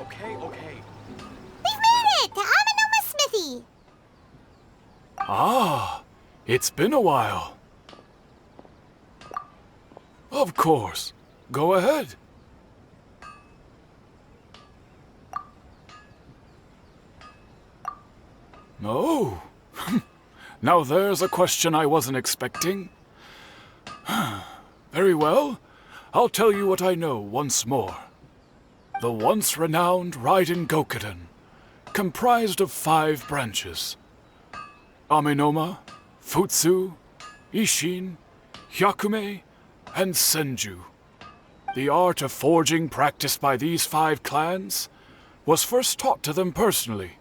Okay. We've made it to Amenomous Smithy! Ah, it's been a while. Of course. Go ahead. Oh. Now there's a question I wasn't expecting. Very well. I'll tell you what I know once more. The once renowned Raiden Gokuden, comprised of 5 branches. Amenoma, Futsu, Ishin, Hyakume, and Senju. The art of forging practiced by these 5 clans was first taught to them personally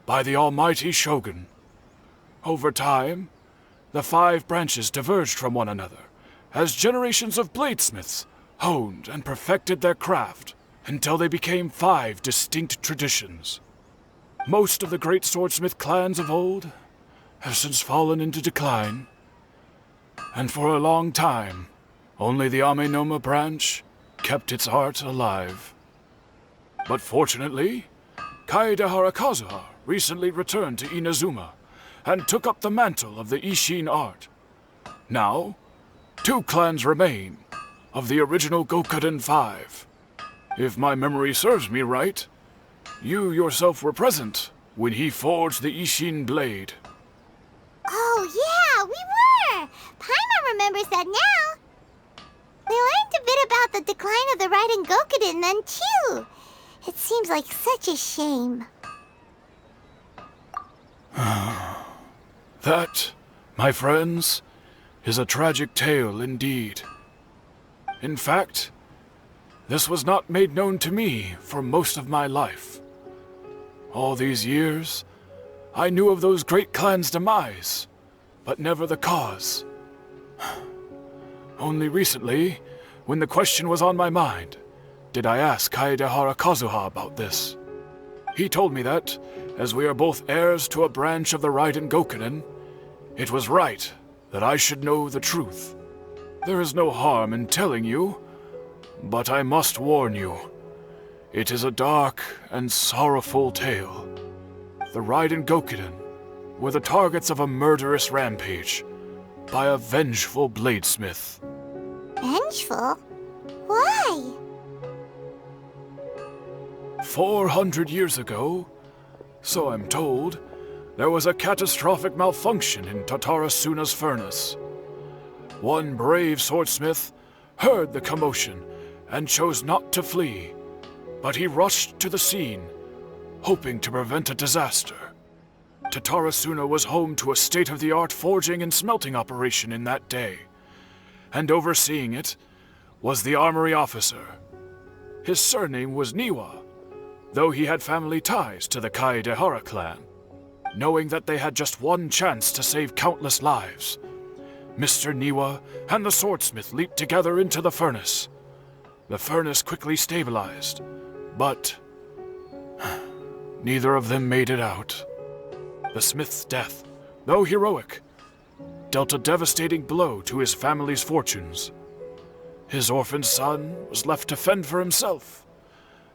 by the almighty Shogun. Over time, the 5 branches diverged from one another as generations of bladesmiths honed and perfected their craft until they became 5 distinct traditions. Most of the great swordsmith clans of old have since fallen into decline, and for a long time, only the Amenoma branch kept its art alive. But fortunately, Kaedehara Kazuha recently returned to Inazuma and took up the mantle of the Ishin art. Now, 2 clans remain of the original Gokuden 5. If my memory serves me right, you yourself were present when he forged the Ishin blade. Oh, yeah, we were! Paimon remembers that now. We learned a bit about the decline of the Raiden Gokuden then, too. It seems like such a shame. That, my friends, is a tragic tale indeed. In fact, this was not made known to me for most of my life. All these years, I knew of those great clans' demise, but never the cause. Only recently, when the question was on my mind, did I ask Kaedehara Kazuha about this. He told me that, as we are both heirs to a branch of the Raiden Gokuden, it was right that I should know the truth. There is no harm in telling you, but I must warn you. It is a dark and sorrowful tale. The Raiden Gokuden were the targets of a murderous rampage by a vengeful bladesmith. Vengeful? Why? 400 years ago, so I'm told, there was a catastrophic malfunction in Tatarasuna's furnace. One brave swordsmith heard the commotion and chose not to flee, but he rushed to the scene, hoping to prevent a disaster. Tatarasuna was home to a state-of-the-art forging and smelting operation in that day, and overseeing it was the armory officer. His surname was Niwa, though he had family ties to the Kaedehara clan. Knowing that they had just one chance to save countless lives, Mr. Niwa and the swordsmith leaped together into the furnace. The furnace quickly stabilized, but neither of them made it out. The smith's death, though heroic, dealt a devastating blow to his family's fortunes. His orphaned son was left to fend for himself,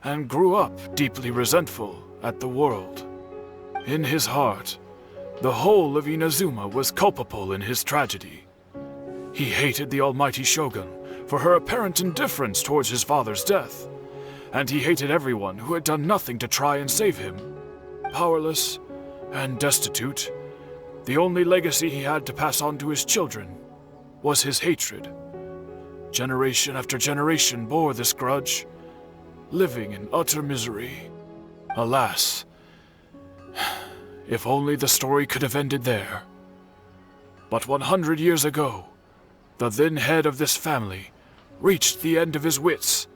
and grew up deeply resentful at the world. In his heart, the whole of Inazuma was culpable in his tragedy. He hated the almighty Shogun for her apparent indifference towards his father's death, and he hated everyone who had done nothing to try and save him. Powerless and destitute, the only legacy he had to pass on to his children was his hatred. Generation after generation bore this grudge, living in utter misery. Alas, if only the story could have ended there. But 100 years ago, the then head of this family reached the end of his wits.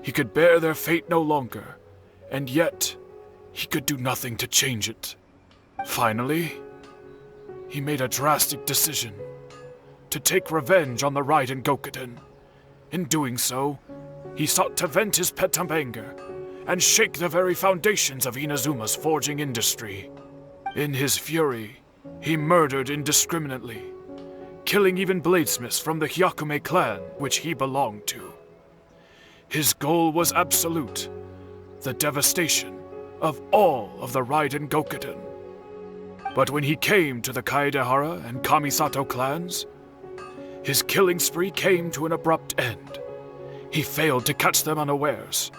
He could bear their fate no longer, and yet he could do nothing to change it. Finally, he made a drastic decision to take revenge on the Raiden Gokuden. In doing so, he sought to vent his pent-up anger and shake the very foundations of Inazuma's forging industry. In his fury, he murdered indiscriminately, killing even bladesmiths from the Hyakume clan which he belonged to. His goal was absolute, the devastation of all of the Raiden Gokuden. But when he came to the Kaedehara and Kamisato clans, his killing spree came to an abrupt end. He failed to catch them unawares.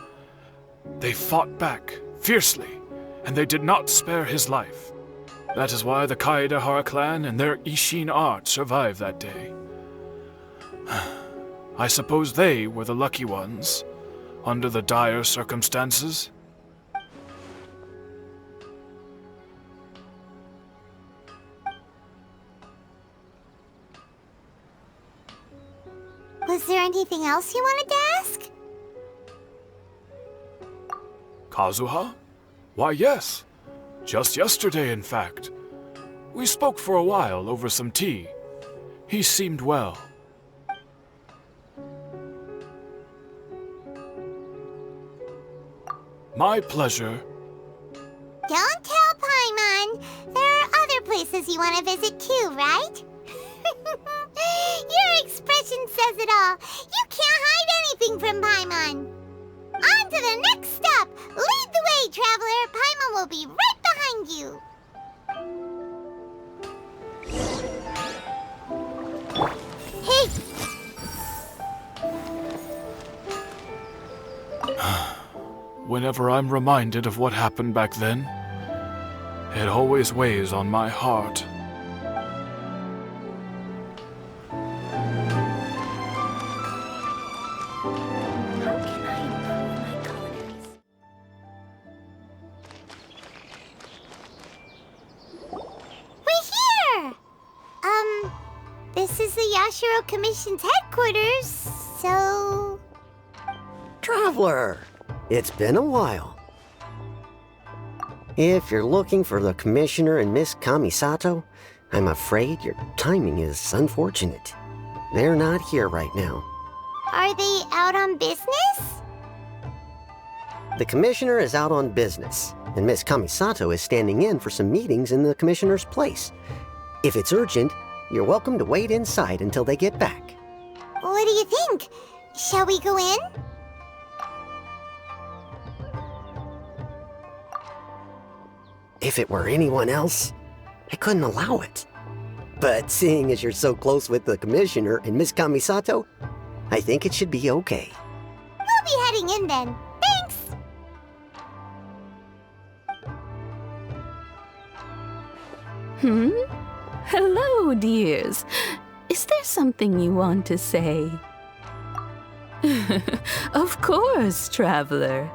They fought back fiercely, and they did not spare his life. That is why the Kaedehara clan and their Ishin art survived that day. I suppose they were the lucky ones, under the dire circumstances. Was there anything else you wanted to ask? Kazuha? Why, yes. Just yesterday, in fact. We spoke for a while over some tea. He seemed well. My pleasure. Don't tell Paimon. There are other places you want to visit too, right? Your expression says it all. You can't hide anything from Paimon. On to the next stop. Lead the way, traveler. Paimon will be right behind you. Hey! Whenever I'm reminded of what happened back then, it always weighs on my heart. This is the Yassiro Commission's headquarters, so... Traveler! It's been a while. If you're looking for the Commissioner and Miss Kamisato, I'm afraid your timing is unfortunate. They're not here right now. Are they out on business? The Commissioner is out on business, and Miss Kamisato is standing in for some meetings in the Commissioner's place. If it's urgent, you're welcome to wait inside until they get back. What do you think? Shall we go in? If it were anyone else, I couldn't allow it. But seeing as you're so close with the Commissioner and Miss Kamisato, I think it should be okay. We'll be heading in then. Thanks! Hello, dears. Is there something you want to say? Of course, traveler.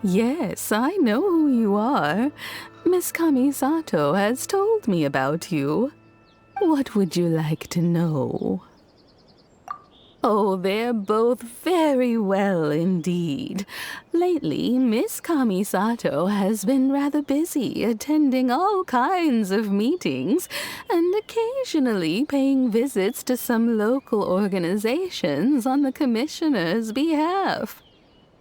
Yes, I know who you are. Miss Kamisato has told me about you. What would you like to know? Oh, they're both very well indeed. Lately, Miss Kamisato has been rather busy attending all kinds of meetings and occasionally paying visits to some local organizations on the Commissioner's behalf.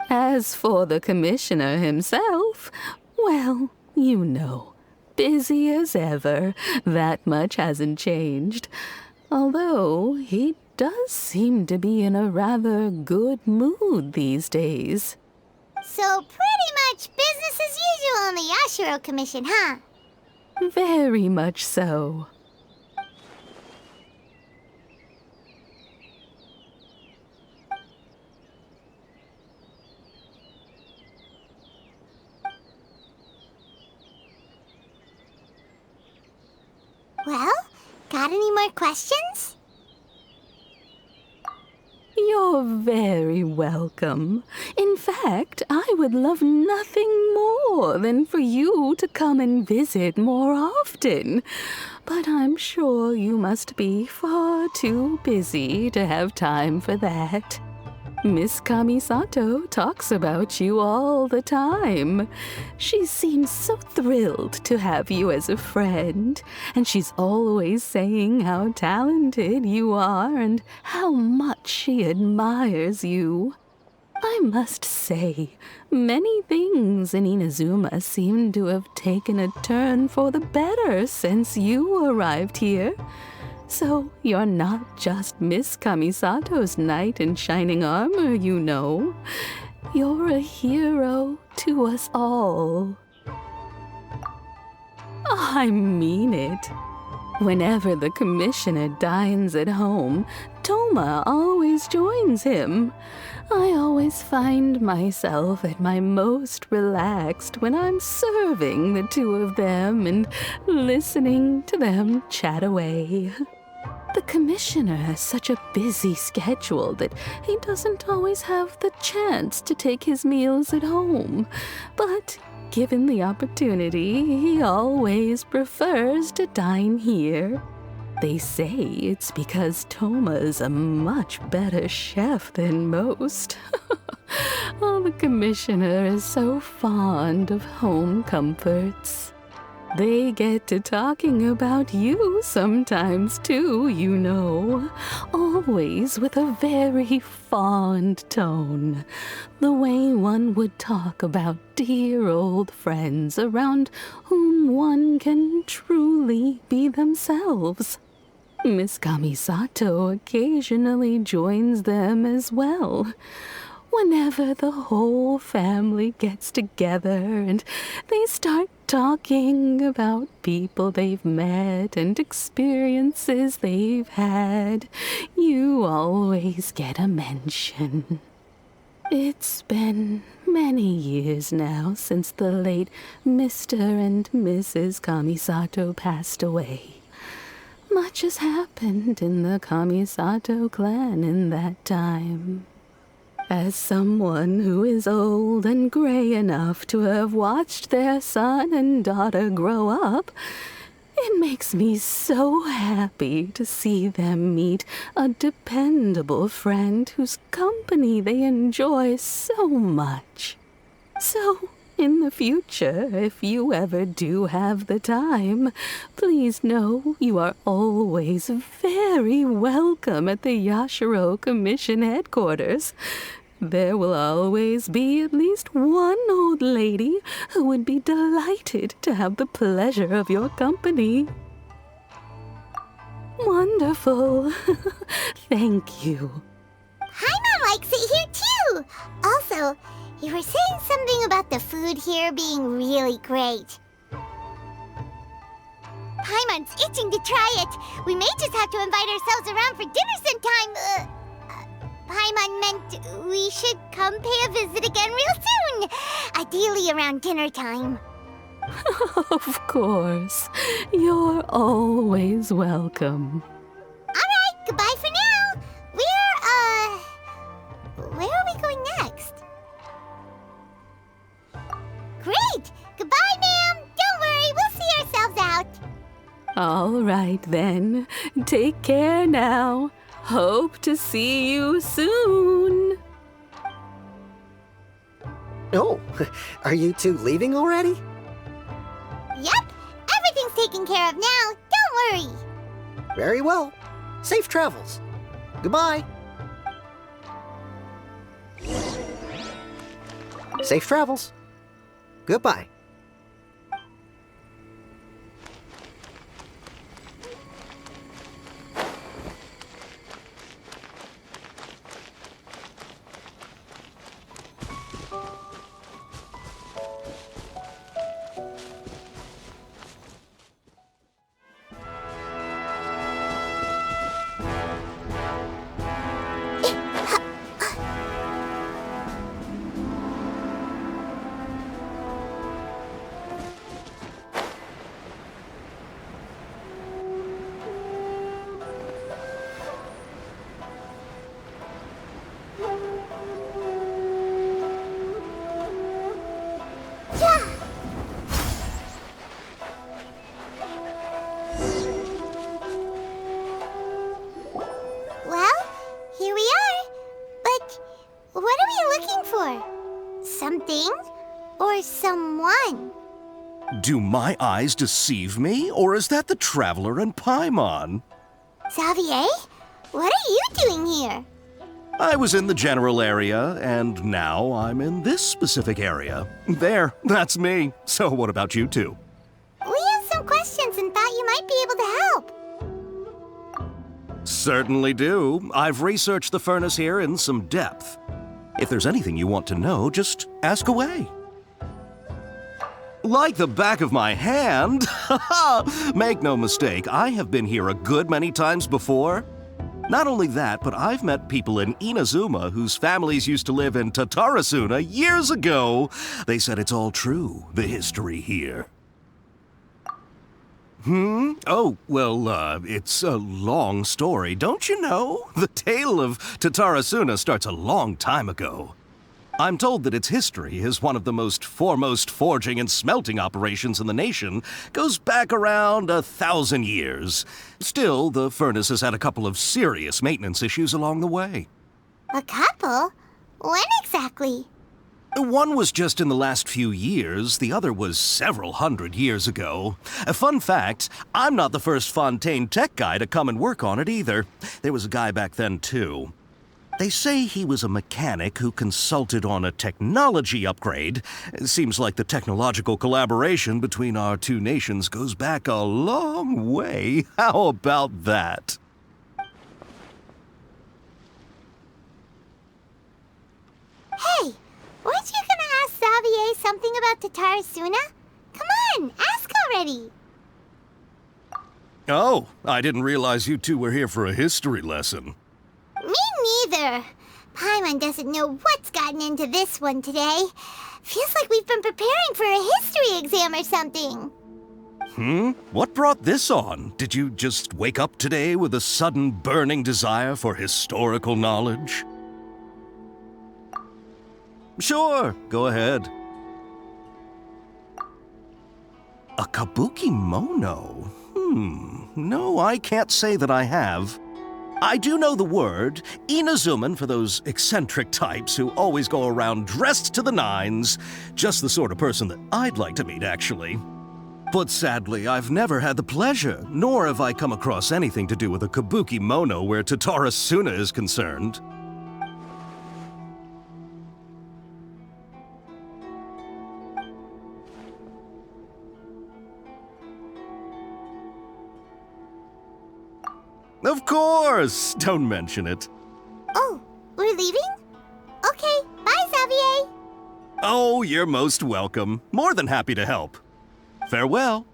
As for the Commissioner himself, well, you know, busy as ever. That much hasn't changed. Although he does seem to be in a rather good mood these days. So pretty much business as usual in the Yassiro Commission, huh? Very much so. Well, got any more questions? You're very welcome. In fact, I would love nothing more than for you to come and visit more often. But I'm sure you must be far too busy to have time for that. Miss Kamisato talks about you all the time. She seems so thrilled to have you as a friend, and she's always saying how talented you are and how much she admires you. I must say, many things in Inazuma seem to have taken a turn for the better since you arrived here. So you're not just Miss Kamisato's knight in shining armor, you know. You're a hero to us all. I mean it. Whenever the commissioner dines at home, Toma always joins him. I always find myself at my most relaxed when I'm serving the two of them and listening to them chat away. The commissioner has such a busy schedule that he doesn't always have the chance to take his meals at home, but given the opportunity, he always prefers to dine here. They say it's because Toma's a much better chef than most. Oh, the commissioner is so fond of home comforts. They get to talking about you sometimes too, you know. Always with a very fond tone. The way one would talk about dear old friends around whom one can truly be themselves. Miss Kamisato occasionally joins them as well. Whenever the whole family gets together and they start talking about people they've met and experiences they've had, you always get a mention. It's been many years now since the late Mr. and Mrs. Kamisato passed away. Much has happened in the Kamisato clan in that time. As someone who is old and gray enough to have watched their son and daughter grow up, it makes me so happy to see them meet a dependable friend whose company they enjoy so much. So, in the future, if you ever do have the time, please know you are always very welcome at the Yassiro Commission headquarters. There will always be at least one old lady who would be delighted to have the pleasure of your company. Wonderful. Thank you. Paimon likes it here too. Also, you were saying something about the food here being really great. Paimon's itching to try it. We may just have to invite ourselves around for dinner sometime. Paimon meant we should come pay a visit again real soon. Ideally around dinner time. Of course. You're always welcome. Alright, goodbye for now. Where are we going next? Great! Goodbye, ma'am! Don't worry, we'll see ourselves out. All right, then. Take care now. Hope to see you soon. Oh, are you two leaving already? Yep, everything's taken care of now. Don't worry. Very well. Safe travels. Goodbye. Safe travels. Goodbye. Do my eyes deceive me, or is that the traveler and Paimon? Xavier, what are you doing here? I was in the general area, and now I'm in this specific area. There, that's me. So what about you two? We have some questions and thought you might be able to help. Certainly do. I've researched the furnace here in some depth. If there's anything you want to know, just ask away. Like the back of my hand? Make no mistake, I have been here a good many times before. Not only that, but I've met people in Inazuma whose families used to live in Tatarasuna years ago. They said it's all true, the history here. Oh, well, it's a long story, don't you know? The tale of Tatarasuna starts a long time ago. I'm told that its history is one of the most foremost forging and smelting operations in the nation, goes back around 1,000 years. Still, the furnace has had a couple of serious maintenance issues along the way. A couple? When exactly? One was just in the last few years, the other was several hundred years ago. A fun fact, I'm not the first Fontaine tech guy to come and work on it either. There was a guy back then, too. They say he was a mechanic who consulted on a technology upgrade. It seems like the technological collaboration between our two nations goes back a long way. How about that? Hey, weren't you gonna ask Xavier something about Tatarasuna? Come on, ask already. Oh, I didn't realize you two were here for a history lesson. Me neither. Paimon doesn't know what's gotten into this one today. Feels like we've been preparing for a history exam or something. What brought this on? Did you just wake up today with a sudden burning desire for historical knowledge? Sure, go ahead. A Kabukimono? No, I can't say that I have. I do know the word, Inazuman for those eccentric types who always go around dressed to the nines. Just the sort of person that I'd like to meet, actually. But sadly, I've never had the pleasure, nor have I come across anything to do with a Kabukimono where Tatarasuna is concerned. Of course! Don't mention it. Oh, we're leaving? Okay, bye, Xavier. Oh, you're most welcome. More than happy to help. Farewell.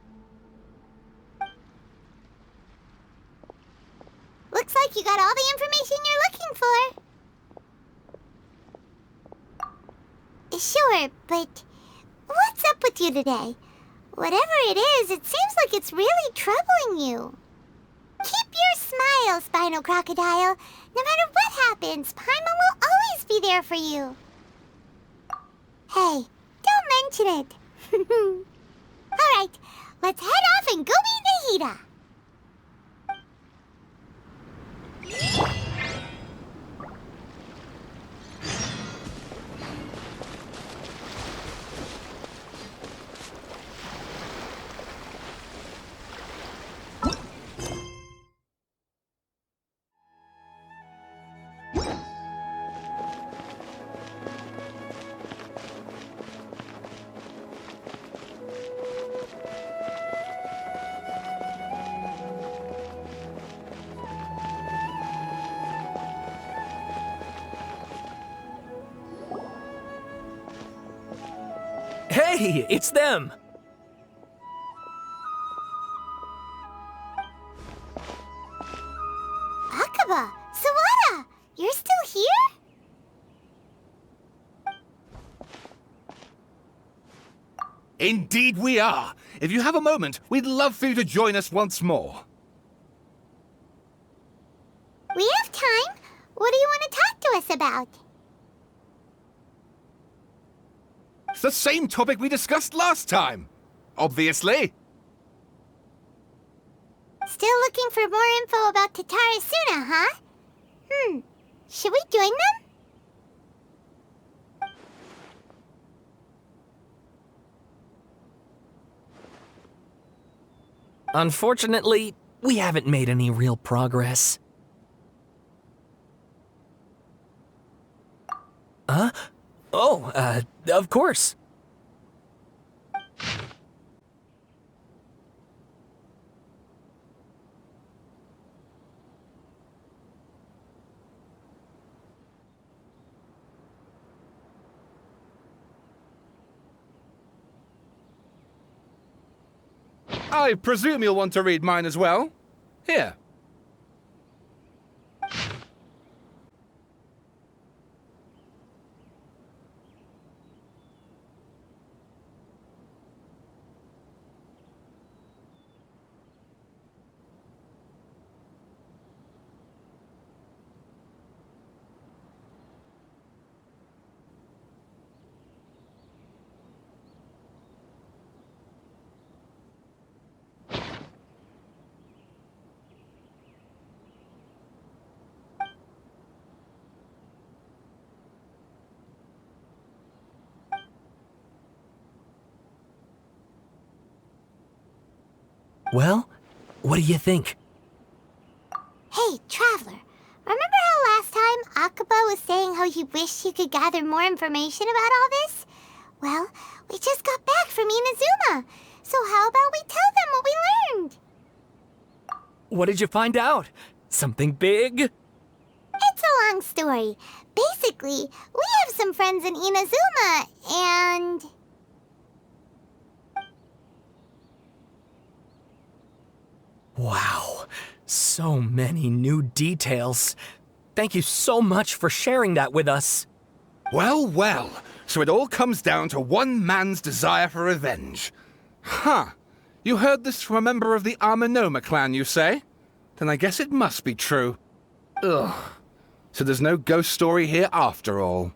Looks like you got all the information you're looking for. Sure, but what's up with you today? Whatever it is, it seems like it's really troubling you. Keep your smile, Spinal Crocodile. No matter what happens, Paimon will always be there for you. Hey, don't mention it. All right, let's head off and go meet Nahida. Hey, it's them! Akaba, Sawada, you're still here? Indeed we are. If you have a moment, we'd love for you to join us once more. We have time. What do you want to talk to us about? It's the same topic we discussed last time. Obviously. Still looking for more info about Tatarasuna, huh? Should we join them? Unfortunately, we haven't made any real progress. Huh? Oh, of course. I presume you'll want to read mine as well. Here. Well, what do you think? Hey, Traveler, remember how last time Akaba was saying how he wished he could gather more information about all this? Well, we just got back from Inazuma, so how about we tell them what we learned? What did you find out? Something big? It's a long story. Basically, we have some friends in Inazuma, and... Wow, so many new details. Thank you so much for sharing that with us. Well, well. So it all comes down to one man's desire for revenge. Huh. You heard this from a member of the Aменомою clan, you say? Then I guess it must be true. Ugh. So there's no ghost story here after all.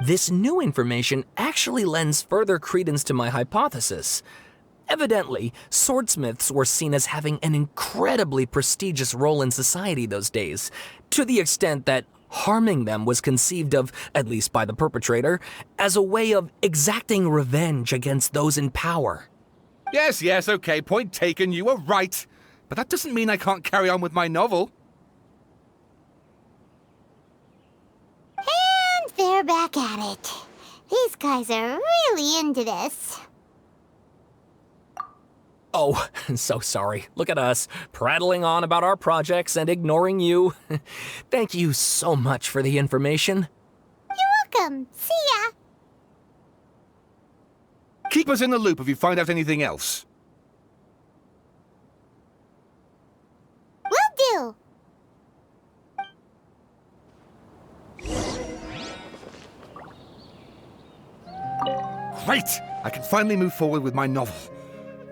This new information actually lends further credence to my hypothesis. Evidently, swordsmiths were seen as having an incredibly prestigious role in society those days, to the extent that harming them was conceived of, at least by the perpetrator, as a way of exacting revenge against those in power. Yes, okay, point taken, you were right. But that doesn't mean I can't carry on with my novel. And they're back at it. These guys are really into this. Oh, so sorry. Look at us, prattling on about our projects and ignoring you. Thank you so much for the information. You're welcome. See ya. Keep us in the loop if you find out anything else. Will do. Great! I can finally move forward with my novel.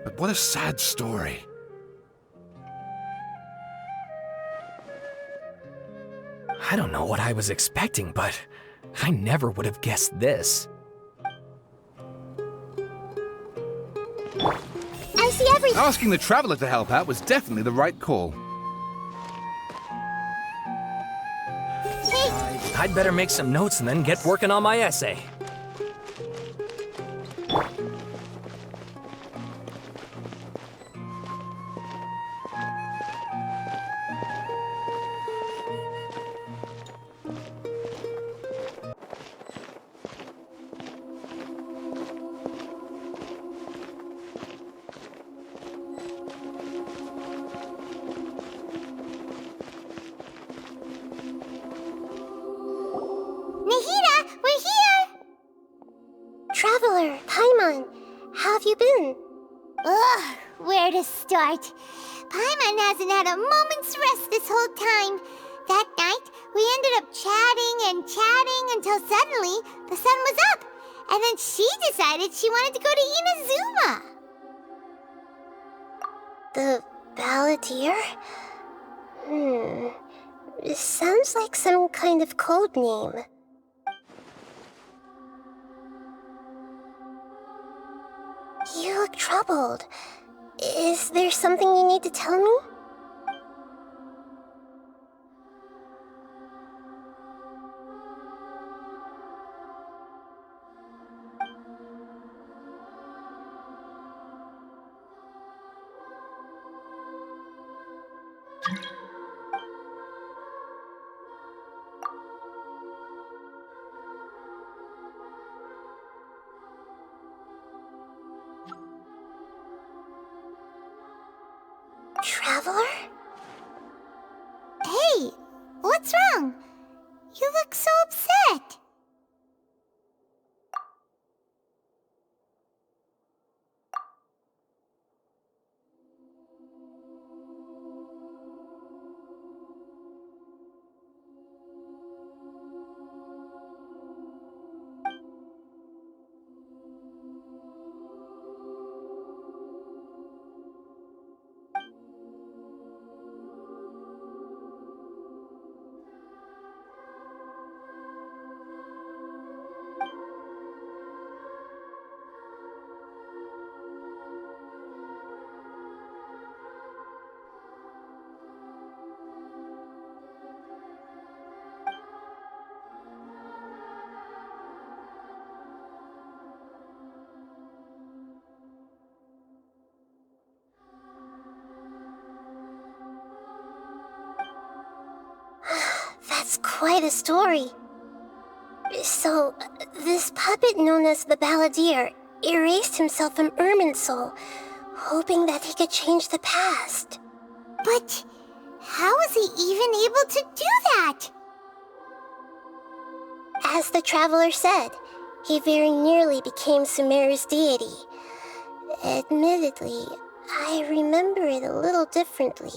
But what a sad story. I don't know what I was expecting, but I never would have guessed this. I see everything. Asking the Traveler to help out was definitely the right call. Hey, I'd better make some notes and then get working on my essay. Nahida, we're here! Traveler, Paimon, how have you been? Ugh, where to start? Paimon hasn't had a moment's rest this whole time. That night, we ended up chatting until suddenly the sun was up. And then she decided she wanted to go to Inazuma. The balladeer? It sounds like some kind of code name. You look troubled. Is there something you need to tell me? Traveler? That's quite a story. So, this puppet known as the Balladeer erased himself from Irminsul, hoping that he could change the past. But how was he even able to do that? As the traveler said, he very nearly became Sumeru's deity. Admittedly, I remember it a little differently.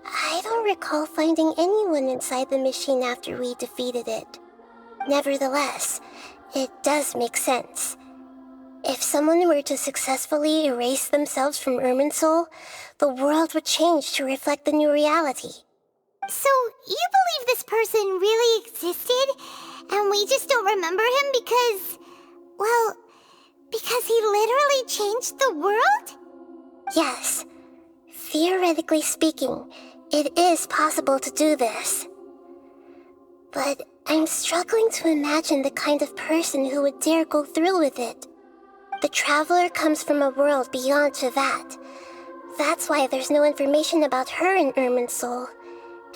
I don't recall finding anyone inside the machine after we defeated it. Nevertheless, it does make sense. If someone were to successfully erase themselves from Irminsul, the world would change to reflect the new reality. So, you believe this person really existed, and we just don't remember him because, well, because he literally changed the world? Yes. Theoretically speaking, it is possible to do this. But I'm struggling to imagine the kind of person who would dare go through with it. The traveler comes from a world beyond to that. That's why there's no information about her in Irminsul,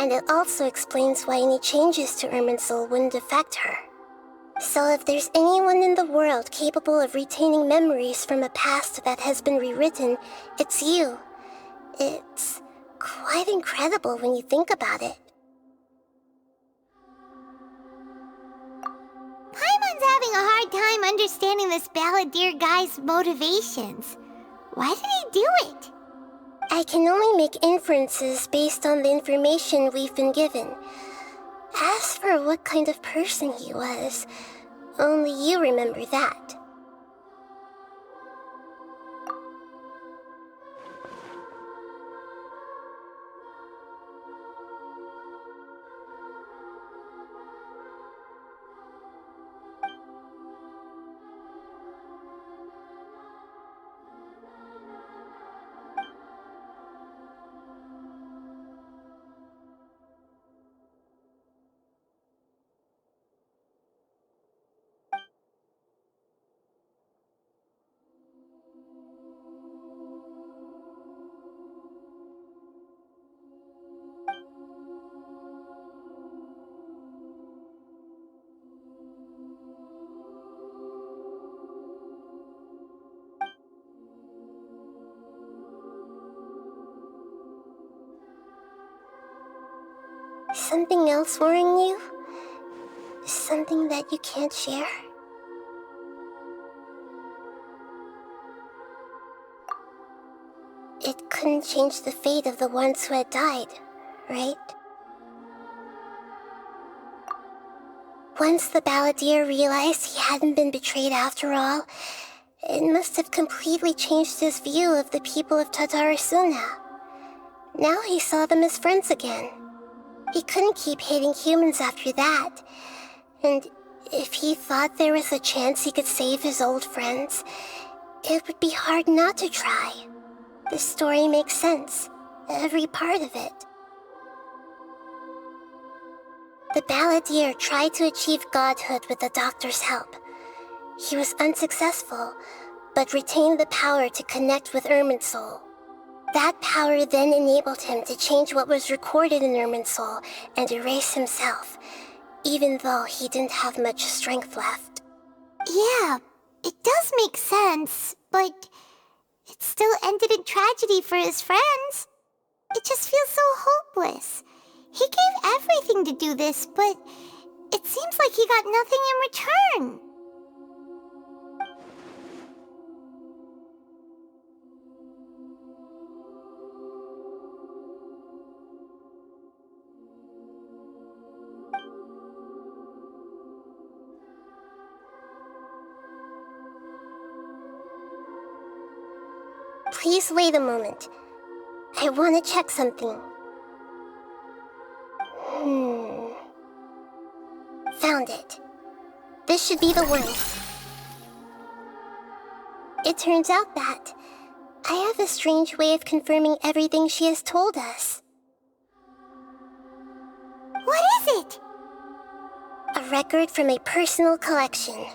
and it also explains why any changes to Irminsul wouldn't affect her. So if there's anyone in the world capable of retaining memories from a past that has been rewritten, it's you. It's quite incredible when you think about it. Paimon's having a hard time understanding this Balladeer guy's motivations. Why did he do it? I can only make inferences based on the information we've been given. As for what kind of person he was, only you remember that. Something else worrying you? Something that you can't share? It couldn't change the fate of the ones who had died, right? Once the Balladeer realized he hadn't been betrayed after all, it must have completely changed his view of the people of Tatarasuna. Now he saw them as friends again. He couldn't keep hating humans after that. And if he thought there was a chance he could save his old friends, it would be hard not to try. The story makes sense, every part of it. The Balladeer tried to achieve godhood with the doctor's help. He was unsuccessful, but retained the power to connect with Irminsul. That power then enabled him to change what was recorded in Irminsul and erase himself, even though he didn't have much strength left. Yeah, it does make sense, but it still ended in tragedy for his friends. It just feels so hopeless. He gave everything to do this, but it seems like he got nothing in return. Please wait a moment. I want to check something. Found it. This should be the one. It turns out that I have a strange way of confirming everything she has told us. What is it? A record from a personal collection.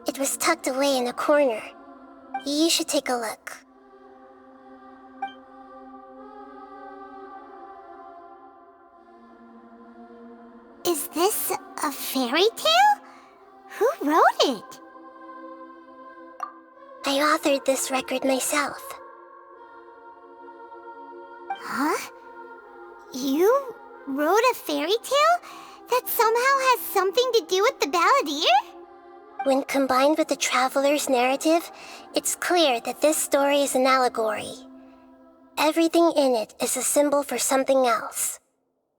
It was tucked away in a corner. You should take a look. this a fairy tale? Who wrote it? I authored this record myself. Huh? You wrote a fairy tale that somehow has something to do with the balladeer? When combined with the traveler's narrative, it's clear that this story is an allegory. Everything in it is a symbol for something else.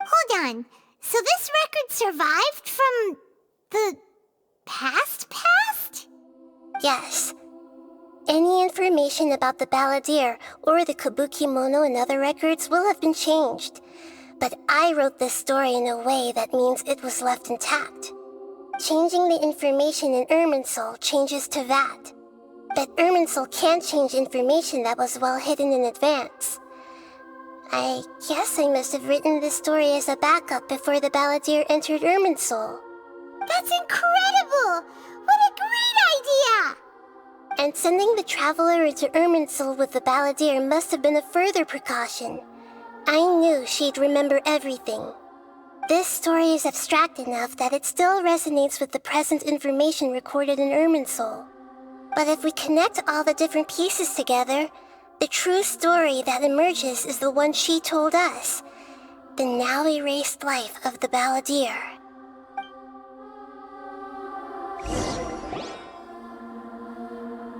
Hold on. So this record survived from the past? Yes. Any information about the balladeer or the Kabukimono and other records will have been changed. But I wrote this story in a way that means it was left intact. Changing the information in Irminsul changes to that. But Irminsul can't change information that was well hidden in advance. I guess I must have written this story as a backup before the balladeer entered Irminsul. That's incredible! What a great idea! And sending the traveler into Irminsul with the balladeer must have been a further precaution. I knew she'd remember everything. This story is abstract enough that it still resonates with the present information recorded in Irminsul. But if we connect all the different pieces together, the true story that emerges is the one she told us, the now erased life of the balladeer.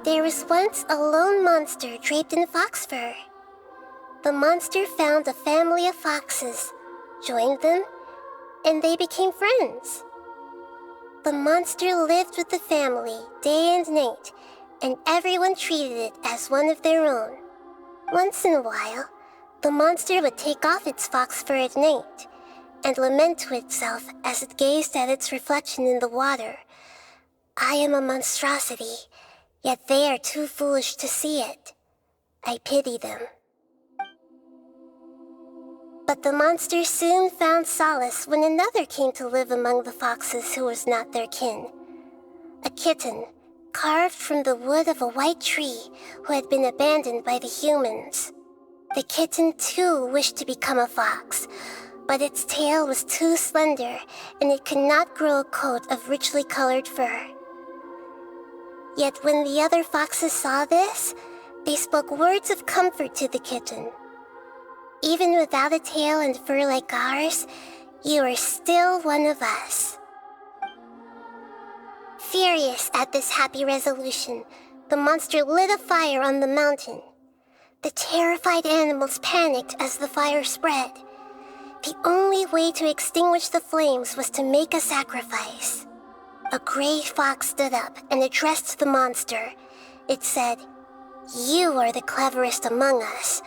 There was once a lone monster draped in fox fur. The monster found a family of foxes, joined them, and they became friends. The monster lived with the family day and night, and everyone treated it as one of their own. Once in a while, the monster would take off its fox fur at night and lament to itself as it gazed at its reflection in the water. I am a monstrosity, yet they are too foolish to see it. I pity them. But the monster soon found solace when another came to live among the foxes who was not their kin. A kitten, carved from the wood of a white tree who had been abandoned by the humans. The kitten too wished to become a fox, but its tail was too slender and it could not grow a coat of richly colored fur. Yet when the other foxes saw this, they spoke words of comfort to the kitten. Even without a tail and fur like ours, you are still one of us. Furious at this happy resolution, the monster lit a fire on the mountain. The terrified animals panicked as the fire spread. The only way to extinguish the flames was to make a sacrifice. A gray fox stood up and addressed the monster. It said, "You are the cleverest among us.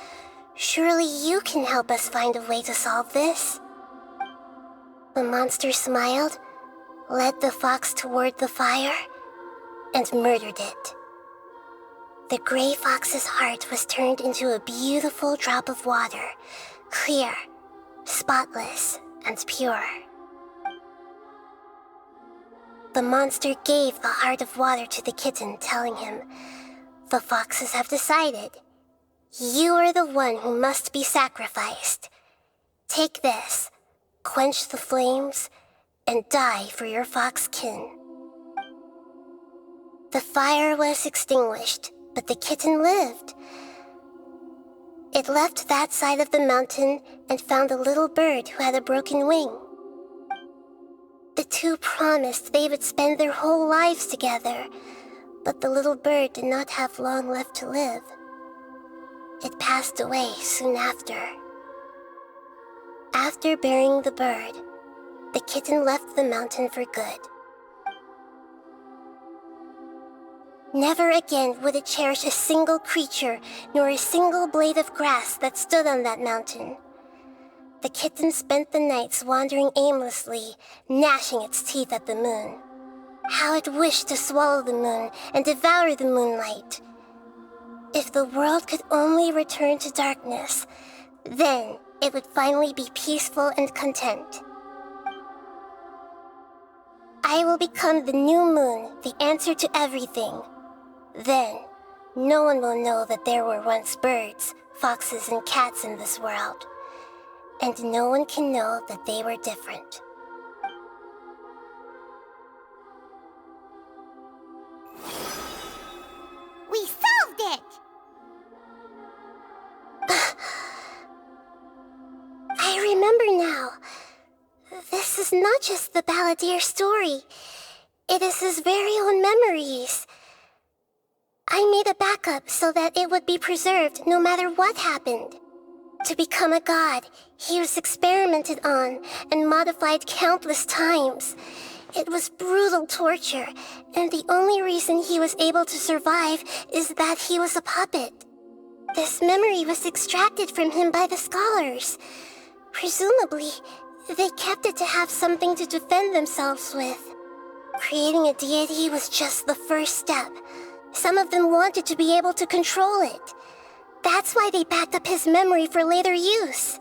Surely you can help us find a way to solve this." The monster smiled, led the fox toward the fire, and murdered it. The gray fox's heart was turned into a beautiful drop of water, clear, spotless, and pure. The monster gave the heart of water to the kitten, telling him, "The foxes have decided. You are the one who must be sacrificed. Take this, quench the flames, and die for your fox kin." The fire was extinguished, but the kitten lived. It left that side of the mountain and found a little bird who had a broken wing. The two promised they would spend their whole lives together, but the little bird did not have long left to live. It passed away soon after. After burying the bird, the kitten left the mountain for good. Never again would it cherish a single creature nor a single blade of grass that stood on that mountain. The kitten spent the nights wandering aimlessly, gnashing its teeth at the moon. How it wished to swallow the moon and devour the moonlight. If the world could only return to darkness, then it would finally be peaceful and content. I will become the new moon, the answer to everything. Then, no one will know that there were once birds, foxes, and cats in this world. And no one can know that they were different. not just the balladier's story. It is his very own memories. I made a backup so that it would be preserved no matter what happened. To become a god, he was experimented on and modified countless times. It was brutal torture, and the only reason he was able to survive is that he was a puppet. This memory was extracted from him by the scholars. Presumably, they kept it to have something to defend themselves with. Creating a deity was just the first step. Some of them wanted to be able to control it. That's why they backed up his memory for later use.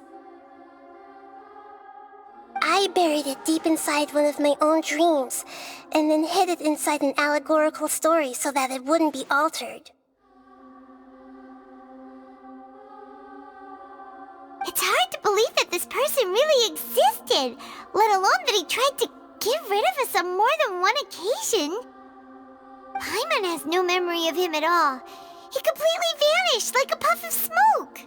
I buried it deep inside one of my own dreams, and then hid it inside an allegorical story so that it wouldn't be altered. It's hard to believe that this person really existed, let alone that he tried to get rid of us on more than one occasion. Paimon has no memory of him at all. He completely vanished like a puff of smoke.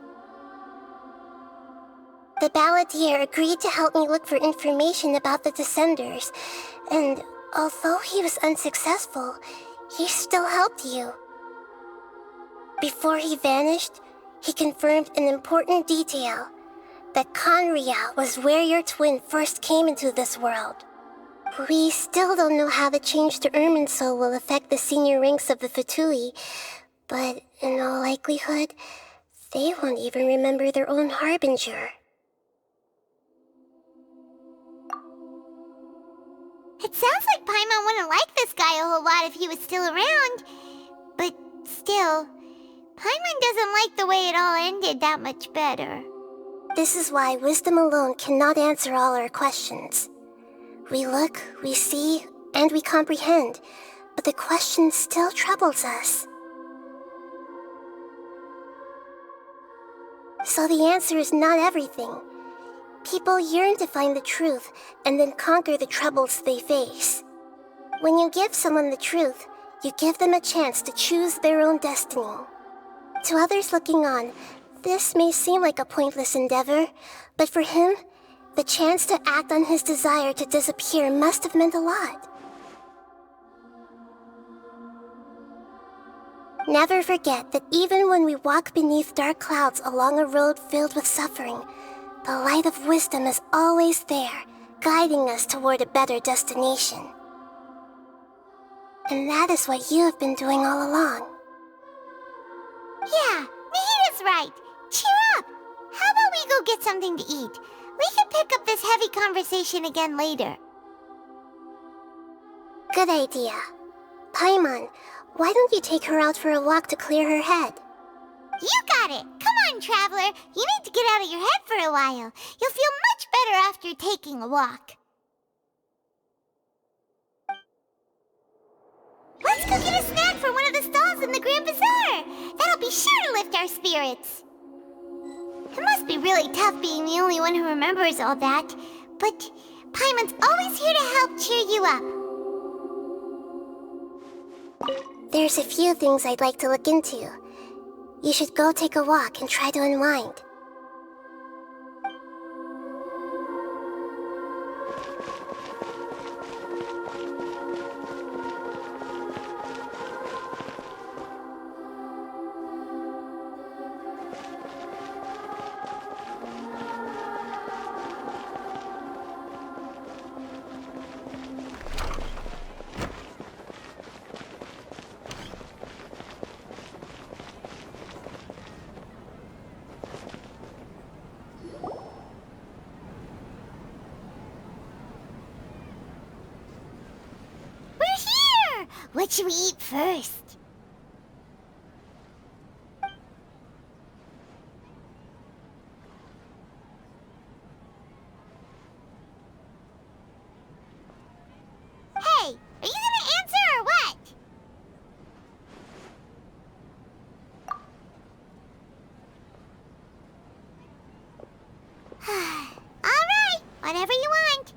The Balladier agreed to help me look for information about the Descenders, and although he was unsuccessful, he still helped you. Before he vanished, he confirmed an important detail, that Conria was where your twin first came into this world. We still don't know how the change to Irminsul will affect the senior ranks of the Fatui, but in all likelihood, they won't even remember their own Harbinger. It sounds like Paimon wouldn't like this guy a whole lot if he was still around. But still, Paimon doesn't like the way it all ended that much better. This is why wisdom alone cannot answer all our questions. We look, we see, and we comprehend, but the question still troubles us. So the answer is not everything. People yearn to find the truth and then conquer the troubles they face. When you give someone the truth, you give them a chance to choose their own destiny. To others looking on, this may seem like a pointless endeavor, but for him, the chance to act on his desire to disappear must have meant a lot. Never forget that even when we walk beneath dark clouds along a road filled with suffering, the light of wisdom is always there, guiding us toward a better destination. And that is what you have been doing all along. Yeah, Nahida's right. Cheer up! How about we go get something to eat? We can pick up this heavy conversation again later. Good idea. Paimon, why don't you take her out for a walk to clear her head? You got it! Come on, Traveler! You need to get out of your head for a while. You'll feel much better after taking a walk. Let's go get a snack from one of the stalls in the Grand Bazaar! That'll be sure to lift our spirits. It must be really tough being the only one who remembers all that, but Paimon's always here to help cheer you up. There's a few things I'd like to look into. You should go take a walk and try to unwind. What should we eat first? Hey, are you gonna answer or what? Alright, whatever you want.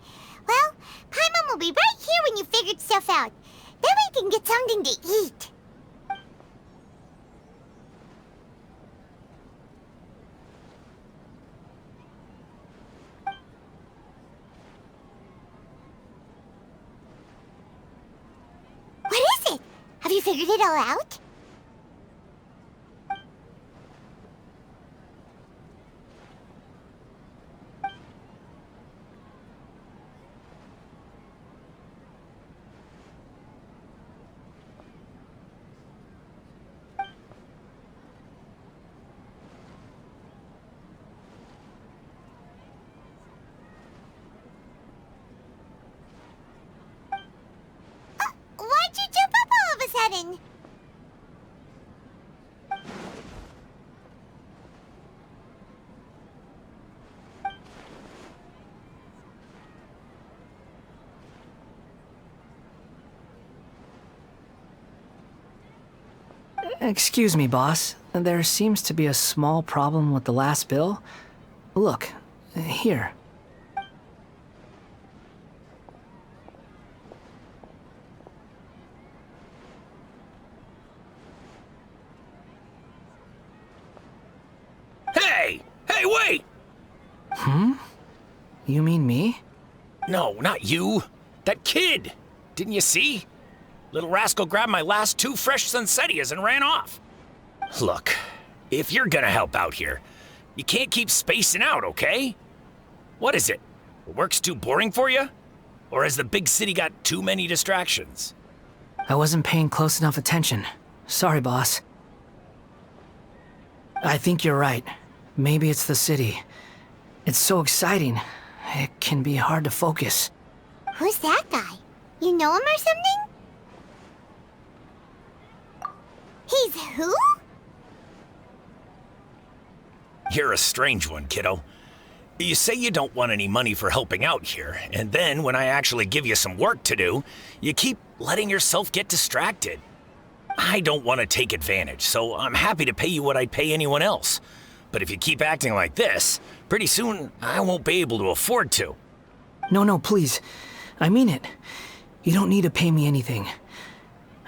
Well, Paimon will be right here when you figured stuff out. Then we can get something to eat. figured it all out? Why'd you jump up all of a sudden? Excuse me, boss. There seems to be a small problem with the last bill. Look, here. Hey! Hey, wait! You mean me? No, not you. That kid! Didn't you see? Little rascal grabbed my last 2 fresh sunsettias and ran off. Look, if you're gonna help out here, you can't keep spacing out, okay? What is it? Work's too boring for you? Or has the big city got too many distractions? I wasn't paying close enough attention. Sorry, boss. I think you're right. Maybe it's the city. It's so exciting. It can be hard to focus. Who's that guy? You know him or something? He's who? You're a strange one, kiddo. You say you don't want any money for helping out here, and then when I actually give you some work to do, you keep letting yourself get distracted. I don't want to take advantage, so I'm happy to pay you what I'd pay anyone else. But if you keep acting like this, pretty soon I won't be able to afford to. No, please. I mean it. You don't need to pay me anything.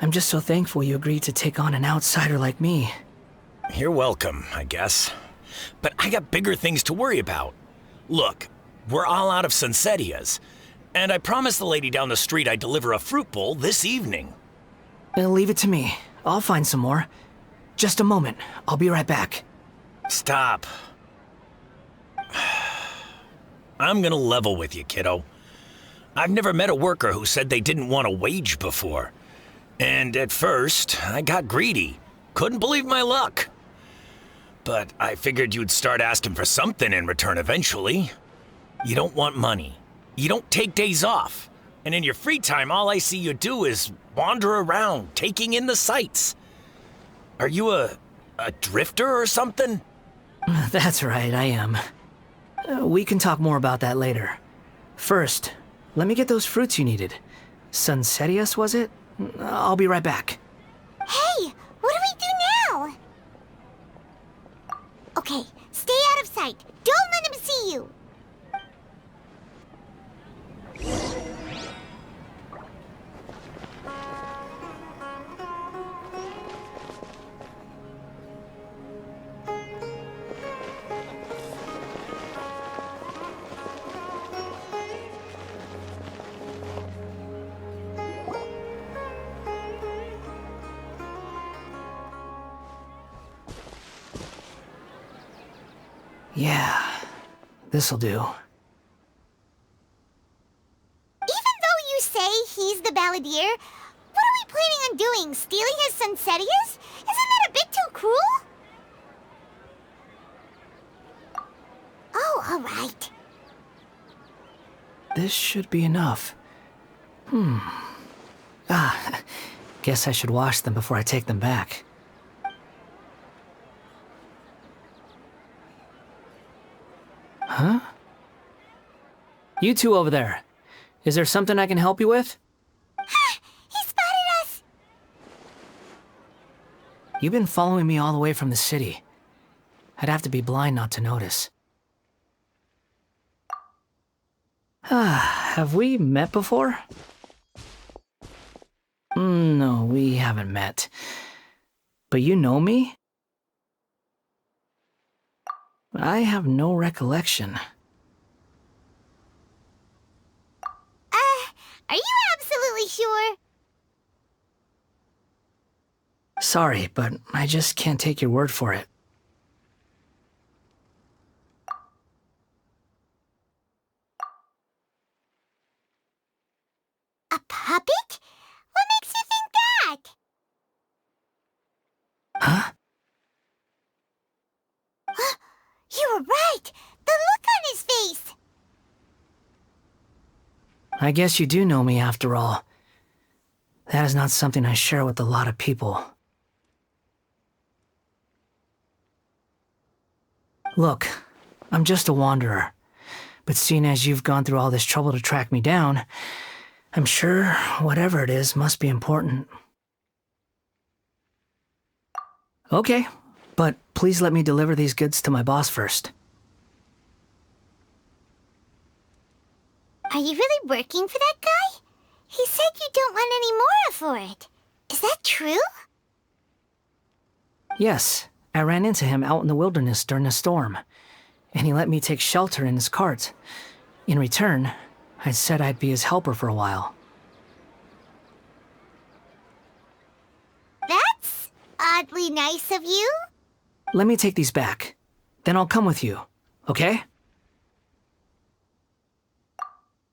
I'm just so thankful you agreed to take on an outsider like me. You're welcome, I guess. But I got bigger things to worry about. Look, we're all out of sunsettias, and I promised the lady down the street I'd deliver a fruit bowl this evening. Leave it to me. I'll find some more. Just a moment. I'll be right back. Stop. I'm gonna level with you, kiddo. I've never met a worker who said they didn't want a wage before. And at first, I got greedy. Couldn't believe my luck. But I figured you'd start asking for something in return eventually. You don't want money. You don't take days off. And in your free time, all I see you do is wander around, taking in the sights. Are you a drifter or something? That's right, I am. We can talk more about that later. First, let me get those fruits you needed. Sunsettias, was it? I'll be right back. Hey, what do we do now? Okay, stay out of sight. Don't let him see you. Yeah, this'll do. Even though you say he's the balladeer, what are we planning on doing? Stealing his sunsettias? Isn't that a bit too cruel? Oh, all right. This should be enough. Guess I should wash them before I take them back. Huh? You two over there. Is there something I can help you with? He spotted us! You've been following me all the way from the city. I'd have to be blind not to notice. Have we met before? No, we haven't met. But you know me? I have no recollection. Are you absolutely sure? Sorry, but I just can't take your word for it. A puppet? What makes you think that? Huh? You were right! The look on his face! I guess you do know me after all. That is not something I share with a lot of people. Look, I'm just a wanderer. But seeing as you've gone through all this trouble to track me down, I'm sure whatever it is must be important. Okay, but please let me deliver these goods to my boss first. Are you really working for that guy? He said you don't want any more for it. Is that true? Yes, I ran into him out in the wilderness during a storm, and he let me take shelter in his cart. In return, I said I'd be his helper for a while. That's oddly nice of you. Let me take these back. Then I'll come with you, okay?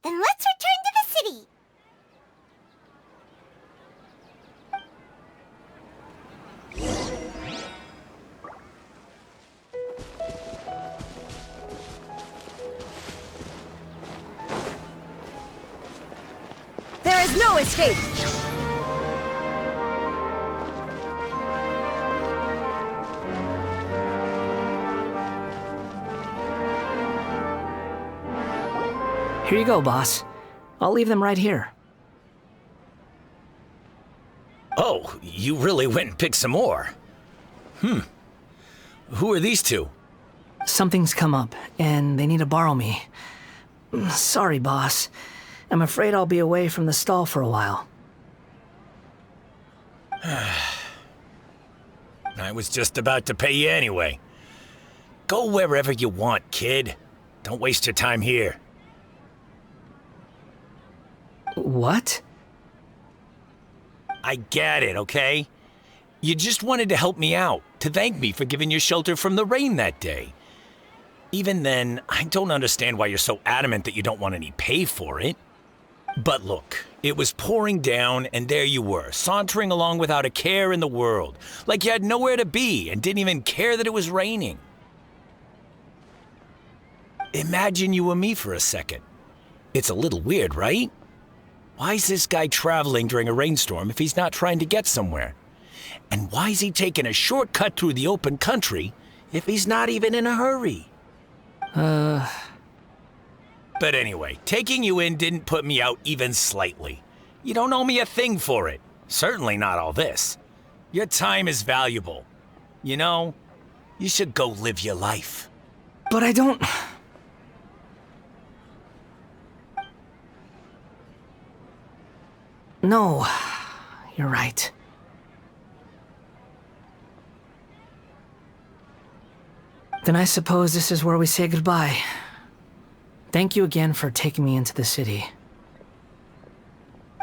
Then let's return to the city. There is no escape! Here you go, boss. I'll leave them right here. Oh, you really went and picked some more. Who are these two? Something's come up, and they need to borrow me. Sorry, boss. I'm afraid I'll be away from the stall for a while. I was just about to pay you anyway. Go wherever you want, kid. Don't waste your time here. What? I get it, okay? You just wanted to help me out, to thank me for giving you shelter from the rain that day. Even then, I don't understand why you're so adamant that you don't want any pay for it. But look, it was pouring down, and there you were, sauntering along without a care in the world, like you had nowhere to be and didn't even care that it was raining. Imagine you were me for a second. It's a little weird, right? Why is this guy traveling during a rainstorm if he's not trying to get somewhere? And why is he taking a shortcut through the open country if he's not even in a hurry? But anyway, taking you in didn't put me out even slightly. You don't owe me a thing for it. Certainly not all this. Your time is valuable. You know, you should go live your life. But I don't... No, you're right. Then I suppose this is where we say goodbye. Thank you again for taking me into the city.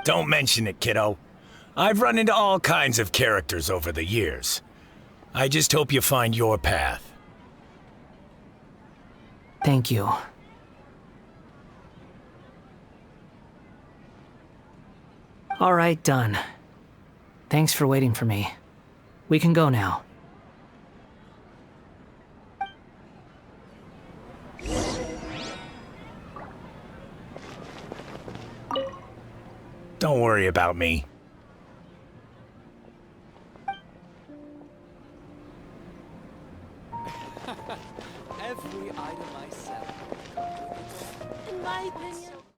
Don't mention it, kiddo. I've run into all kinds of characters over the years. I just hope you find your path. Thank you. All right, done. Thanks for waiting for me. We can go now. Don't worry about me. Every item I sell. In my opinion,